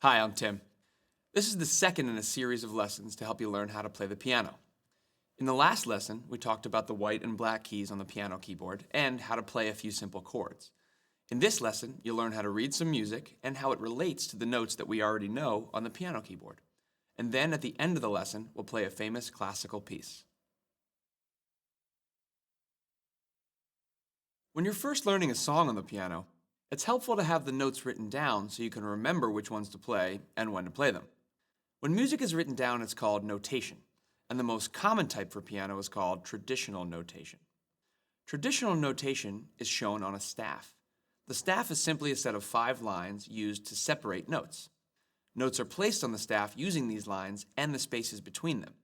Hi, I'm Tim. This is the second in a series of lessons to help you learn how to play the piano. In the last lesson, we talked about the white and black keys on the piano keyboard and how to play a few simple chords. In this lesson, you'll learn how to read some music and how it relates to the notes that we already know on the piano keyboard. And then at the end of the lesson, we'll play a famous classical piece. When you're first learning a song on the piano, it's helpful to have the notes written down so you can remember which ones to play and when to play them. When music is written down, it's called notation, and the most common type for piano is called traditional notation. Traditional notation is shown on a staff. The staff is simply a set of 5 lines used to separate notes. Notes are placed on the staff using these lines and the spaces between them.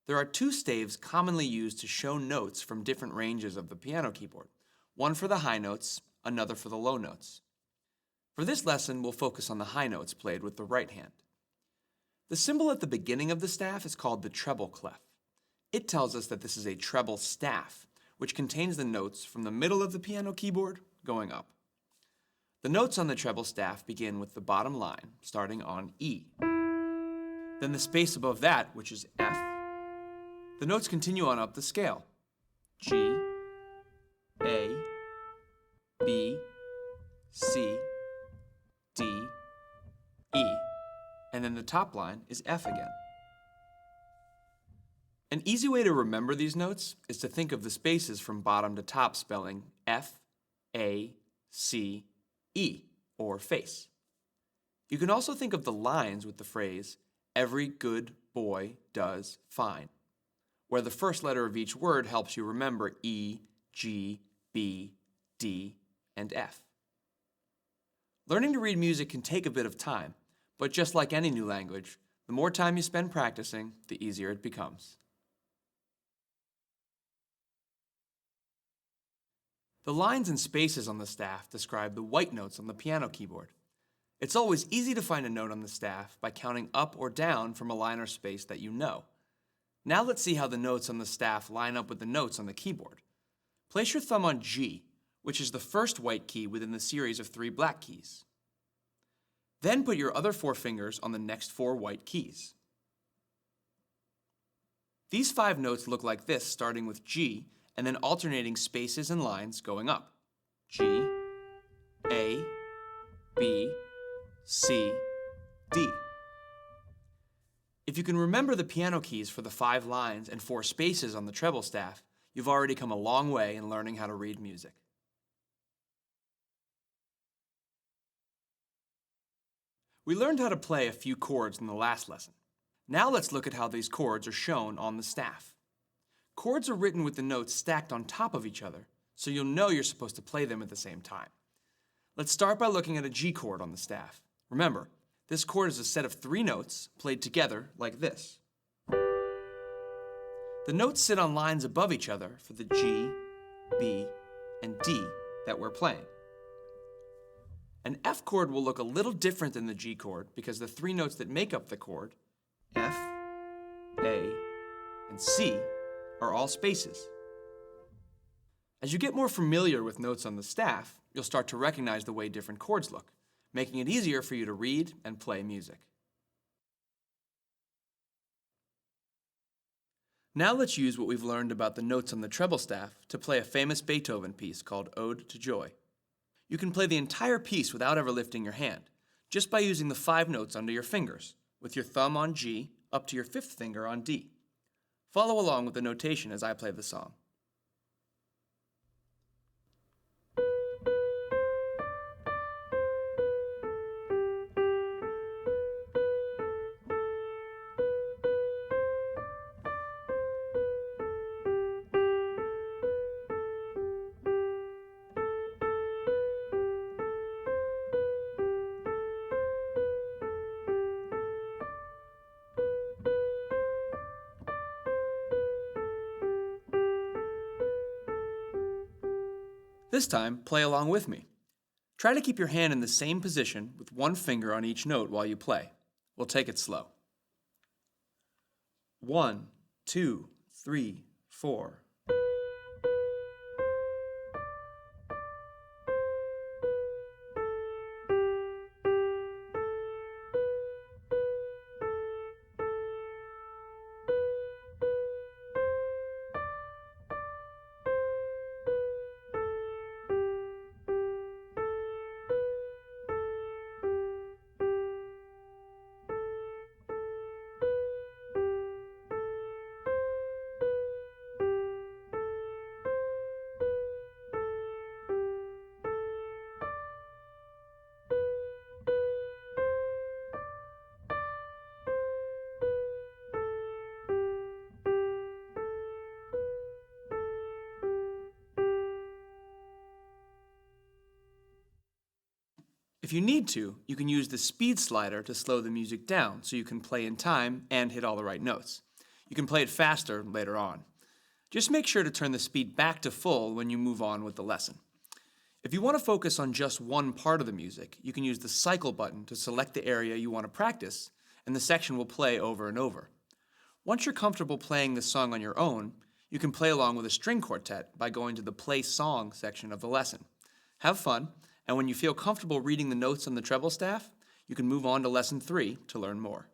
There are 2 staves commonly used to show notes from different ranges of the piano keyboard, one for the high notes, another for the low notes. For this lesson, we'll focus on the high notes played with the right hand. The symbol at the beginning of the staff is called the treble clef. It tells us that this is a treble staff, which contains the notes from the middle of the piano keyboard going up. The notes on the treble staff begin with the bottom line, starting on E. Then the space above that, which is F. The notes continue on up the scale. G, A, B, C, D, E, and then the top line is F again. An easy way to remember these notes is to think of the spaces from bottom to top spelling F, A, C, E, or face. You can also think of the lines with the phrase, "Every good boy does fine," where the first letter of each word helps you remember E, G, B, D, and F. Learning to read music can take a bit of time, but just like any new language, the more time you spend practicing, the easier it becomes. The lines and spaces on the staff describe the white notes on the piano keyboard. It's always easy to find a note on the staff by counting up or down from a line or space that you know. Now let's see how the notes on the staff line up with the notes on the keyboard. Place your thumb on G, which is the first white key within the series of 3 black keys. Then put your other 4 fingers on the next 4 white keys. These 5 notes look like this, starting with G and then alternating spaces and lines going up. G, A, B, C, D. If you can remember the piano keys for the 5 lines and 4 spaces on the treble staff, you've already come a long way in learning how to read music. We learned how to play a few chords in the last lesson. Now let's look at how these chords are shown on the staff. Chords are written with the notes stacked on top of each other, so you'll know you're supposed to play them at the same time. Let's start by looking at a G chord on the staff. Remember, this chord is a set of 3 notes played together like this. The notes sit on lines above each other for the G, B, and D that we're playing. An F chord will look a little different than the G chord because the 3 notes that make up the chord, F, A, and C, are all spaces. As you get more familiar with notes on the staff, you'll start to recognize the way different chords look, making it easier for you to read and play music. Now let's use what we've learned about the notes on the treble staff to play a famous Beethoven piece called Ode to Joy. You can play the entire piece without ever lifting your hand, just by using the 5 notes under your fingers, with your thumb on G up to your 5th finger on D. Follow along with the notation as I play the song. This time, play along with me. Try to keep your hand in the same position with 1 finger on each note while you play. We'll take it slow. 1, 2, 3, 4. If you need to, you can use the speed slider to slow the music down so you can play in time and hit all the right notes. You can play it faster later on. Just make sure to turn the speed back to full when you move on with the lesson. If you want to focus on just one part of the music, you can use the cycle button to select the area you want to practice, and the section will play over and over. Once you're comfortable playing the song on your own, you can play along with a string quartet by going to the Play Song section of the lesson. Have fun, and when you feel comfortable reading the notes on the treble staff, you can move on to Lesson 3 to learn more.